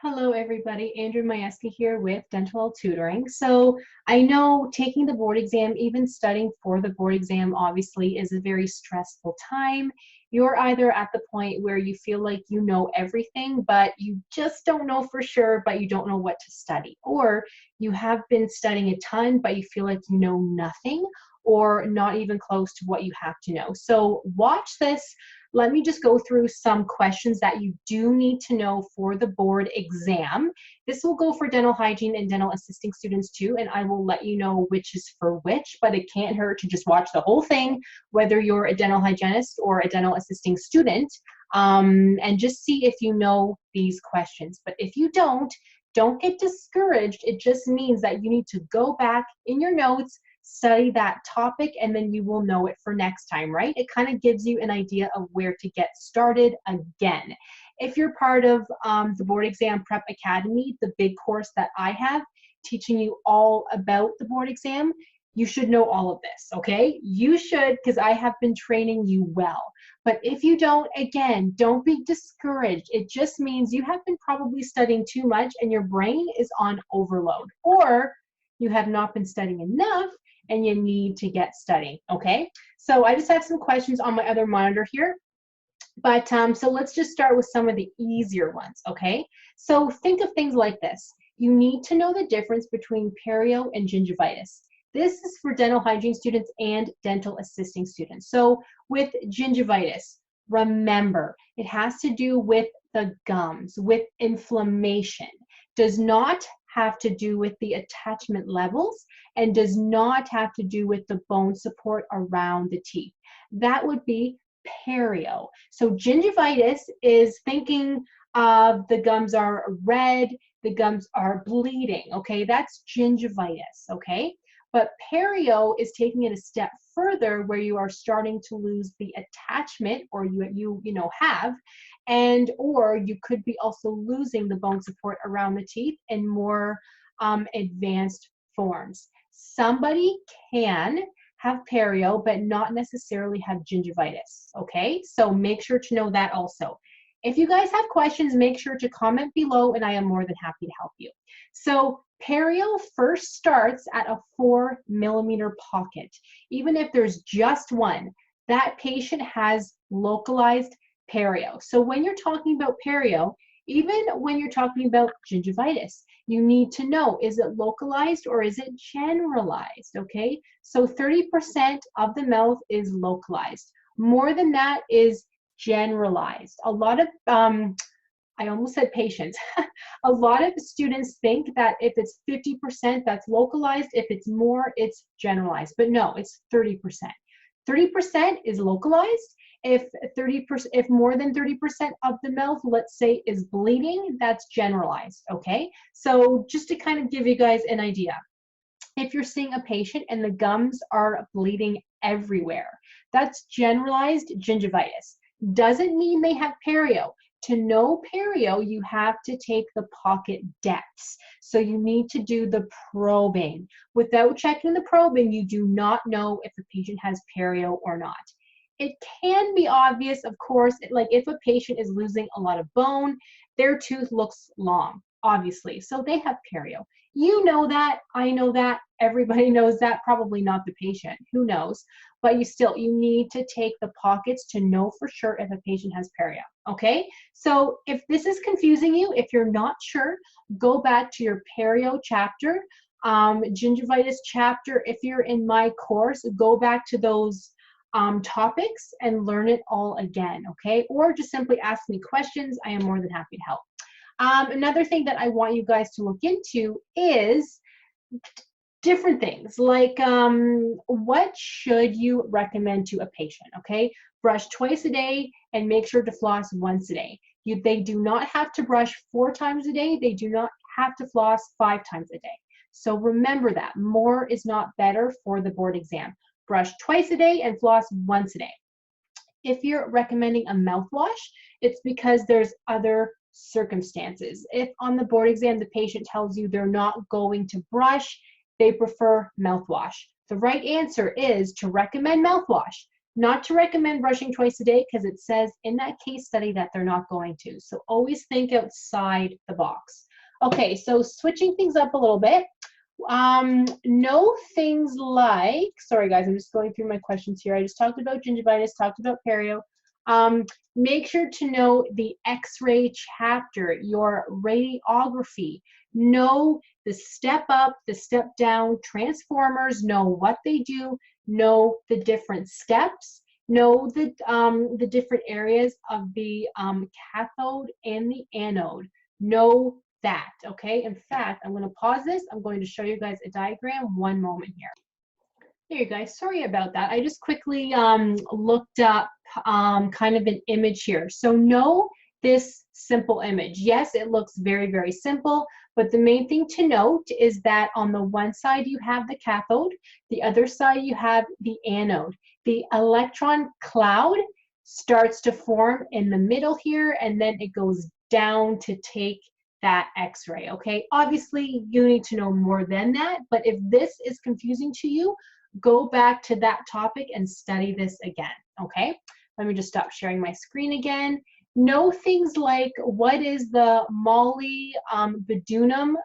Hello everybody, Andrew Majewski here with Dental Tutoring. So I know taking the board exam, even studying for the board exam, obviously is a very stressful time. You're either at the point where you feel like you know everything, but you just don't know for sure, but you don't know what to study. Or you have been studying a ton, but you feel like you know nothing or not even close to what you have to know. So watch this. Let me just go through some questions that you do need to know for the board exam. This will go for dental hygiene and dental assisting students too, and I will let you know which is for which, but it can't hurt to just watch the whole thing, whether you're a dental hygienist or a dental assisting student, and just see if you know these questions. But if you don't get discouraged. It just means that you need to go back in your notes, study that topic, and then you will know it for next time, right? It kind of gives you an idea of where to get started again. If you're part of the Board Exam Prep Academy, the big course that I have, teaching you all about the board exam, you should know all of this, okay? You should, because I have been training you well. But if you don't, again, don't be discouraged. It just means you have been probably studying too much and your brain is on overload, or you have not been studying enough and you need to get studying, okay? So I just have some questions on my other monitor here. But so let's just start with some of the easier ones, okay? So think of things like this. You need to know the difference between perio and gingivitis. This is for dental hygiene students and dental assisting students. So with gingivitis, remember, it has to do with the gums, with inflammation. Does not have to do with the attachment levels and does not have to do with the bone support around the teeth. That would be perio. So gingivitis is thinking of the gums are red, the gums are bleeding, okay? That's gingivitis, okay? But perio is taking it a step further where you are starting to lose the attachment, or you have, and or you could be also losing the bone support around the teeth in more advanced forms. Somebody can have perio, but not necessarily have gingivitis, okay? So make sure to know that also. If you guys have questions, make sure to comment below and I am more than happy to help you. So perio first starts at a 4mm pocket. Even if there's just one, that patient has localized perio. So when you're talking about perio, even when you're talking about gingivitis, you need to know, is it localized or is it generalized, okay? So 30% of the mouth is localized. More than that is generalized. A lot of, I almost said patients, a lot of students think that if it's 50%, that's localized. If it's more, it's generalized. But no, it's 30%. 30% is localized. If more than 30% of the mouth, let's say, is bleeding, that's generalized, okay? So just to kind of give you guys an idea, if you're seeing a patient and the gums are bleeding everywhere, that's generalized gingivitis. Doesn't mean they have perio. To know perio, you have to take the pocket depths. So you need to do the probing. Without checking the probing, you do not know if the patient has perio or not. It can be obvious, of course, like if a patient is losing a lot of bone, their tooth looks long, obviously, so they have perio. You know that, I know that, everybody knows that, probably not the patient, who knows, but you need to take the pockets to know for sure if a patient has perio, okay? So if this is confusing you, if you're not sure, go back to your perio chapter, gingivitis chapter. If you're in my course, go back to those topics and learn it all again, okay? Or just simply ask me questions. I am more than happy to help. Another thing that I want you guys to look into is different things, like what should you recommend to a patient, okay? Brush twice a day and make sure to floss once a day. They do not have to brush 4 times a day. They do not have to floss 5 times a day. So remember that. More is not better for the board exam. Brush twice a day and floss once a day. If you're recommending a mouthwash, it's because there's other circumstances. If on the board exam the patient tells you they're not going to brush, they prefer mouthwash. The right answer is to recommend mouthwash. Not to recommend brushing twice a day because it says in that case study that they're not going to. So always think outside the box. Okay, so switching things up a little bit. Know things like, sorry guys, I'm just going through my questions here. I just talked about gingivitis, talked about perio. Make sure to know the x-ray chapter, your radiography. Know the step up, the step down transformers, know what they do, know the different steps, know the different areas of the cathode and the anode. Know that, okay? In fact, I'm going to pause this. I'm going to show you guys a diagram. One moment here. There you guys, sorry about that. I just quickly looked up kind of an image here. So know this simple image. Yes, it looks very, very simple, but the main thing to note is that on the one side you have the cathode, the other side you have the anode. The electron cloud starts to form in the middle here, and then it goes down to take that x-ray, okay? Obviously, you need to know more than that, but if this is confusing to you, go back to that topic and study this again, okay? Let me just stop sharing my screen again. Know things like, what is the molybdenum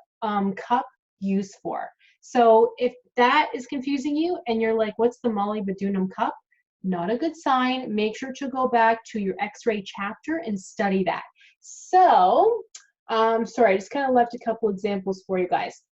cup used for? So if that is confusing you and you're like, what's the molybdenum cup? Not a good sign. Make sure to go back to your x-ray chapter and study that. So, sorry, I just kind of left a couple examples for you guys.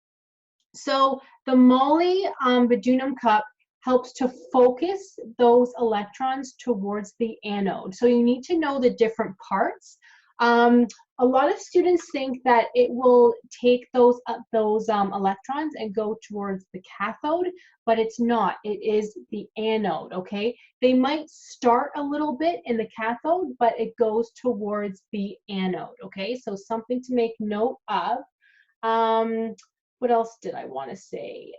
So the molybdenum cup helps to focus those electrons towards the anode. So you need to know the different parts. A lot of students think that it will take those electrons and go towards the cathode, but it's not. It is the anode, okay? They might start a little bit in the cathode, but it goes towards the anode, okay? So something to make note of. What else did I want to say?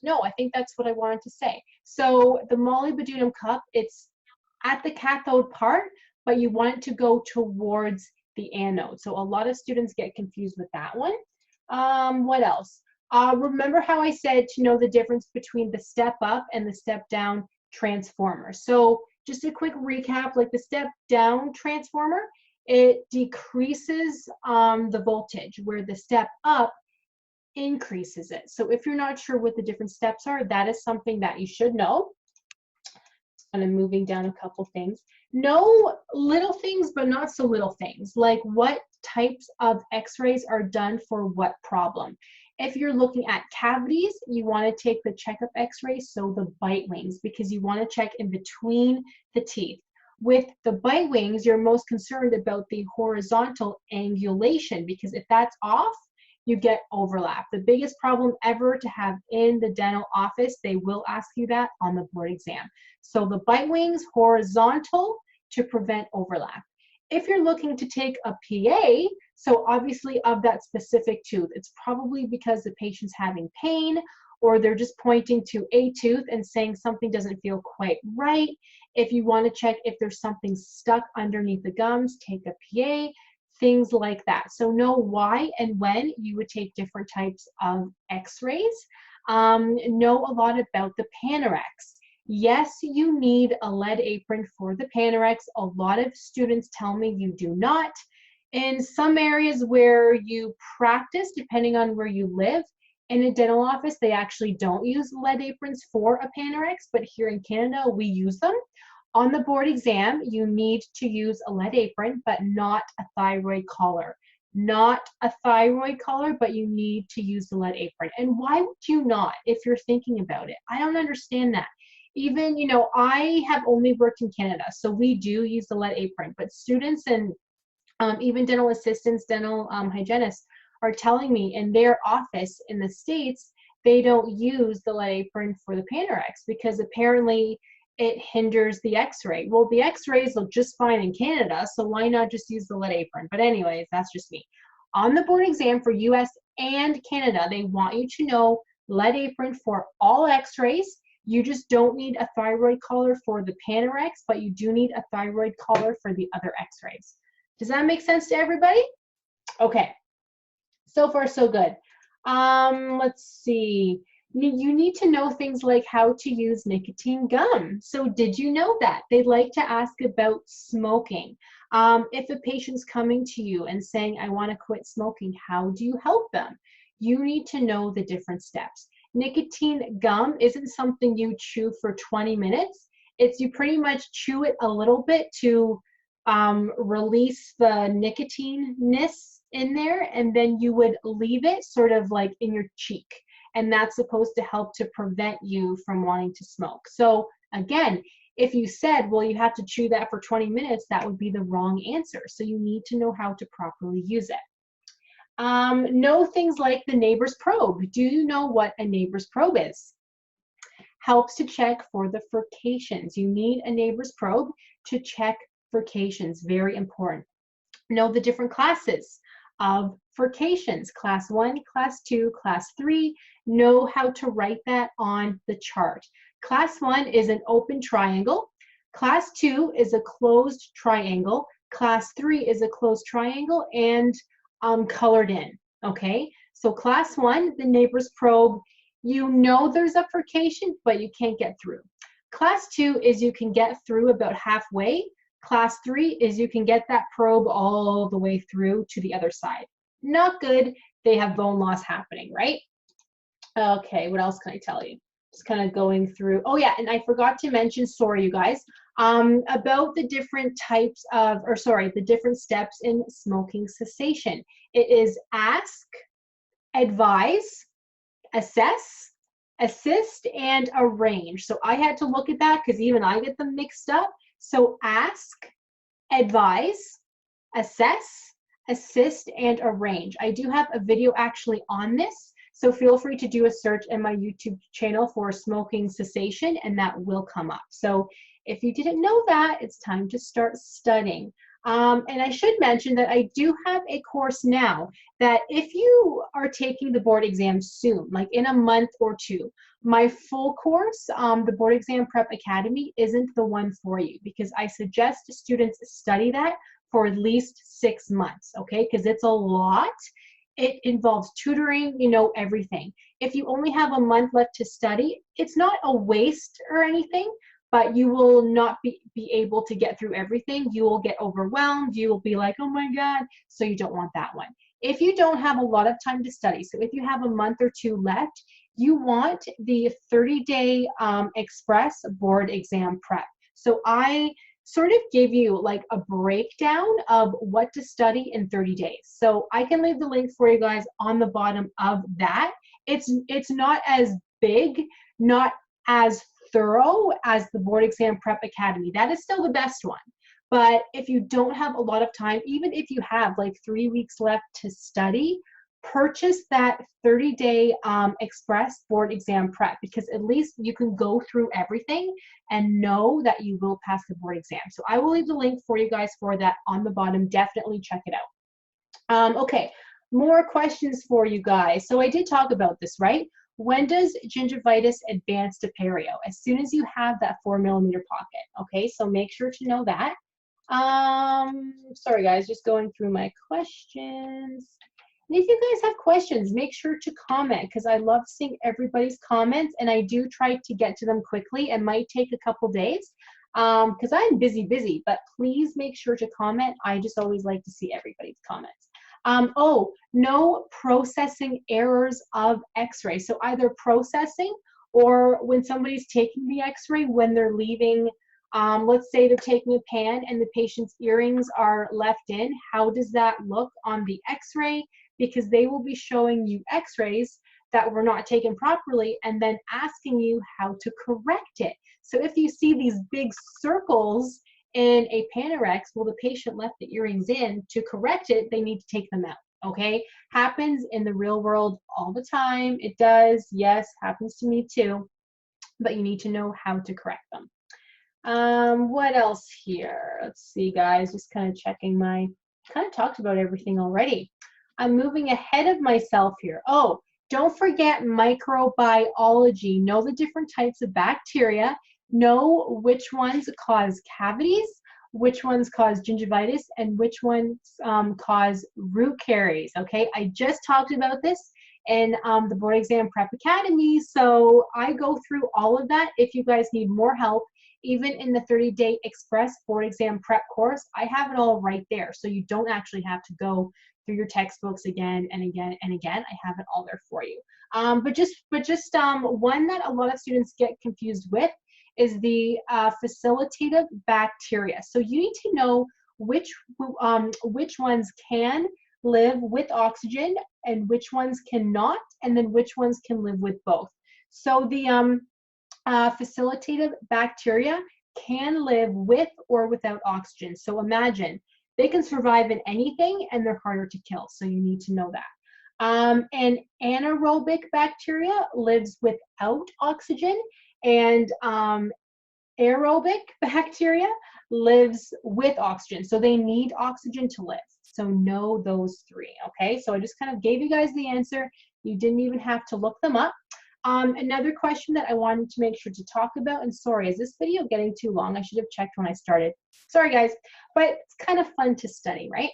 No, I think that's what I wanted to say. So the molybdenum cup, it's at the cathode part, but you want it to go towards the anode. So a lot of students get confused with that one. What else? Remember how I said to know the difference between the step up and the step down transformer. So just a quick recap, like the step down transformer, it decreases the voltage, where the step up increases it. So if you're not sure what the different steps are, that is something that you should know. And I'm moving down a couple things. Know little things, but not so little things, like what types of x-rays are done for what problem. If you're looking at cavities, you want to take the checkup x-ray, so the bite wings, because you want to check in between the teeth. With the bite wings, you're most concerned about the horizontal angulation, because if that's off, you get overlap. The biggest problem ever to have in the dental office, they will ask you that on the board exam. So the bite wings, horizontal, to prevent overlap. If you're looking to take a PA, so obviously of that specific tooth, it's probably because the patient's having pain, or they're just pointing to a tooth and saying something doesn't feel quite right. If you want to check if there's something stuck underneath the gums, take a PA, things like that. So know why and when you would take different types of x-rays. Know a lot about the Panorex. Yes, you need a lead apron for the Panorex. A lot of students tell me you do not. In some areas where you practice, depending on where you live, in a dental office, they actually don't use lead aprons for a Panorex, but here in Canada, we use them. On the board exam, you need to use a lead apron, but not a thyroid collar. Not a thyroid collar, but you need to use the lead apron. And why would you not if you're thinking about it? I don't understand that. Even, you know, I have only worked in Canada, so we do use the lead apron, but students and even dental assistants, dental hygienists are telling me in their office in the States, they don't use the lead apron for the Panorex because apparently it hinders the x-ray. Well, the x-rays look just fine in Canada, so why not just use the lead apron? But anyways, that's just me. On the board exam for US and Canada, they want you to know lead apron for all x-rays. You just don't need a thyroid collar for the Panorex, but you do need a thyroid collar for the other x-rays. Does that make sense to everybody? Okay. So far, so good. Let's see. You need to know things like how to use nicotine gum. So did you know that? They'd like to ask about smoking. If a patient's coming to you and saying, I want to quit smoking, how do you help them? You need to know the different steps. Nicotine gum isn't something you chew for 20 minutes. It's you pretty much chew it a little bit to release the nicotine-ness in there, and then you would leave it sort of like in your cheek. And that's supposed to help to prevent you from wanting to smoke. So again, if you said, well, you have to chew that for 20 minutes, that would be the wrong answer. So you need to know how to properly use it. Know things like the neighbor's probe. Do you know what a neighbor's probe is? Helps to check for the furcations. You need a neighbor's probe to check furcations, very important. Know the different classes of furcations, class 1, class 2, class 3. Know how to write that on the chart. Class 1 is an open triangle. Class 2 is a closed triangle. Class 3 is a closed triangle and colored in, okay? So class 1, the neighbor's probe, you know there's a furcation, but you can't get through. Class 2 is you can get through about halfway. Class 3 is you can get that probe all the way through to the other side. Not good. They have bone loss happening, right? Okay, what else can I tell you? Just kind of going through. Oh yeah, and I forgot to mention, sorry you guys, about the different types of, or sorry, the different steps in smoking cessation. It is ask, advise, assess, assist, and arrange. So I had to look at that because even I get them mixed up. So ask, advise, assess, assist, and arrange. I do have a video actually on this, so feel free to do a search in my YouTube channel for smoking cessation and that will come up. So if you didn't know that, it's time to start studying. And I should mention that I do have a course now that if you are taking the board exam soon, like in a month or two, my full course, the Board Exam Prep Academy, isn't the one for you because I suggest students study that for at least 6 months, okay? Because it's a lot. It involves tutoring, you know, everything. If you only have a month left to study, it's not a waste or anything, but you will not be able to get through everything. You will get overwhelmed. You will be like, oh my God, so you don't want that one. If you don't have a lot of time to study, so if you have a month or two left, you want the 30-day express board exam prep. So I sort of give you like a breakdown of what to study in 30 days. So I can leave the link for you guys on the bottom of that. It's not as big, not as thorough as the Board Exam Prep Academy. That is still the best one. But if you don't have a lot of time, even if you have like 3 weeks left to study, purchase that 30-day express board exam prep because at least you can go through everything and know that you will pass the board exam. So I will leave the link for you guys for that on the bottom. Definitely check it out. Okay, more questions for you guys. So I did talk about this, right? When does gingivitis advance to perio? As soon as you have that 4mm pocket, okay? So make sure to know that. Sorry guys, just going through my questions. And if you guys have questions, make sure to comment because I love seeing everybody's comments and I do try to get to them quickly. It might take a couple days because I'm busy, but please make sure to comment. I just always like to see everybody's comments. Oh, no processing errors of x-ray. So either processing or when somebody's taking the x-ray, when they're leaving, let's say they're taking a pan and the patient's earrings are left in, how does that look on the x-ray? Because they will be showing you x-rays that were not taken properly and then asking you how to correct it. So if you see these big circles in a panorex, well, the patient left the earrings in. To correct it, they need to take them out, okay? Happens in the real world all the time. It does, yes, happens to me too, but you need to know how to correct them. What else here? Let's see, guys, just kind of checking kind of talked about everything already. I'm moving ahead of myself here. Oh, don't forget microbiology. Know the different types of bacteria. Know which ones cause cavities, which ones cause gingivitis, and which ones cause root caries, okay? I just talked about this in the Board Exam Prep Academy. So I go through all of that. If you guys need more help, even in the 30-day express board exam prep course, I have it all right there. So you don't actually have to go through your textbooks again and again and again. I have it all there for you. But just one that a lot of students get confused with is the facilitative bacteria. So you need to know which ones can live with oxygen and which ones cannot, and then which ones can live with both. So the facilitative bacteria can live with or without oxygen. So imagine they can survive in anything and they're harder to kill. So you need to know that. And anaerobic bacteria lives without oxygen, and aerobic bacteria lives with oxygen. So they need oxygen to live. So know those three, okay? So I just kind of gave you guys the answer. You didn't even have to look them up. Another question that I wanted to make sure to talk about, and sorry, is this video getting too long? I should have checked when I started. Sorry guys, but it's kind of fun to study, right?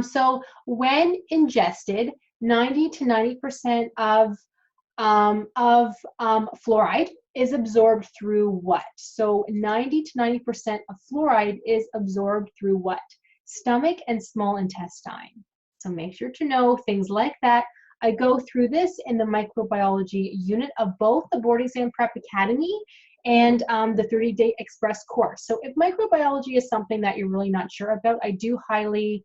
So when ingested, 90 to 90% of fluoride is absorbed through what? So 90 to 90% of fluoride is absorbed through what? Stomach and small intestine. So make sure to know things like that. I go through this in the microbiology unit of both the Board Exam Prep Academy and the 30-day express course. So if microbiology is something that you're really not sure about, I do highly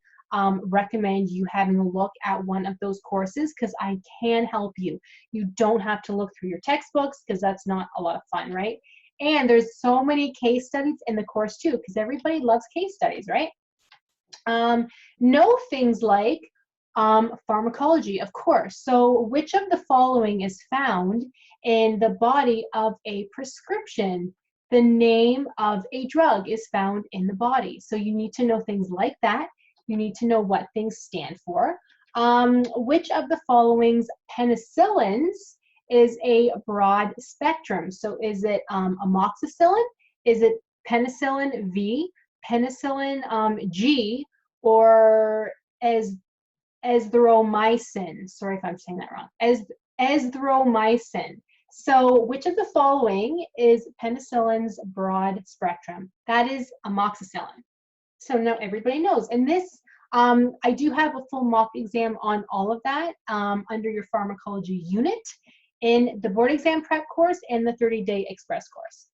recommend you having a look at one of those courses, because I can help you. You don't have to look through your textbooks, because that's not a lot of fun, right? And there's so many case studies in the course too, because everybody loves case studies, right? Know things like pharmacology, of course. So which of the following is found in the body of a prescription? The name of a drug is found in the body. So you need to know things like that. You need to know what things stand for. Which of the following penicillins is a broad spectrum? So is it amoxicillin? Is it penicillin V, penicillin G, or azithromycin? Sorry if I'm saying that wrong. Azithromycin. So which of the following is penicillin's broad spectrum? That is amoxicillin. So now everybody knows. And this, I do have a full mock exam on all of that under your pharmacology unit in the board exam prep course and the 30-day express course.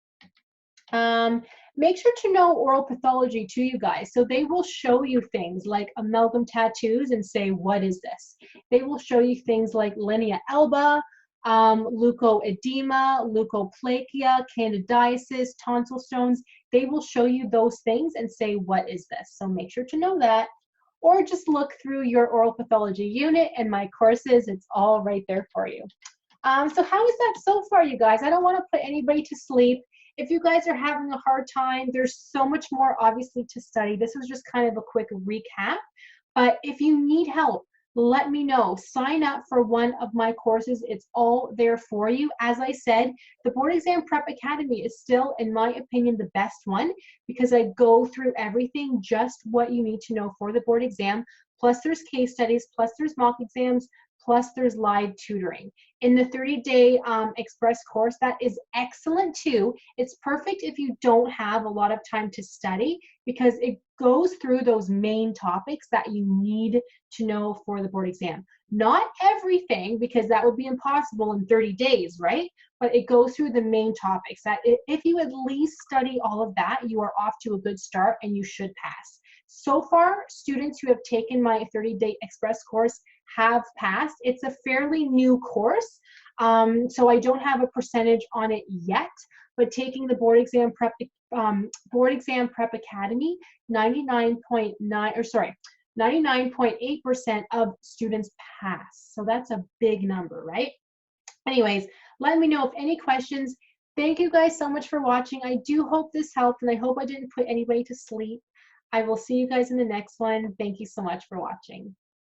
Make sure to know oral pathology too, you guys. So they will show you things like amalgam tattoos and say, what is this? They will show you things like linea alba, leukoedema, leukoplakia, candidiasis, tonsil stones. They will show you those things and say, what is this? So make sure to know that. Or just look through your oral pathology unit and my courses. It's all right there for you. So how is that so far, you guys? I don't want to put anybody to sleep. If you guys are having a hard time, there's so much more obviously to study. This was just kind of a quick recap. But if you need help, let me know. Sign up for one of my courses. It's all there for you. As I said, the Board Exam Prep Academy is still, in my opinion, the best one, because I go through everything, just what you need to know for the board exam. Plus there's case studies, plus there's mock exams, plus there's live tutoring. In the 30-day express course, that is excellent too. It's perfect if you don't have a lot of time to study, because it goes through those main topics that you need to know for the board exam. Not everything, because that would be impossible in 30 days, right? But it goes through the main topics that if you at least study all of that, you are off to a good start and you should pass. So far, students who have taken my 30-day express course have passed. It's a fairly new course, so I don't have a percentage on it yet, but taking the Board Exam Prep Academy, 99.8% of students pass. So that's a big number, right? Anyways, let me know if any questions. Thank you guys so much for watching. I do hope this helped, and I hope I didn't put anybody to sleep. I will see you guys in the next one. Thank you so much for watching.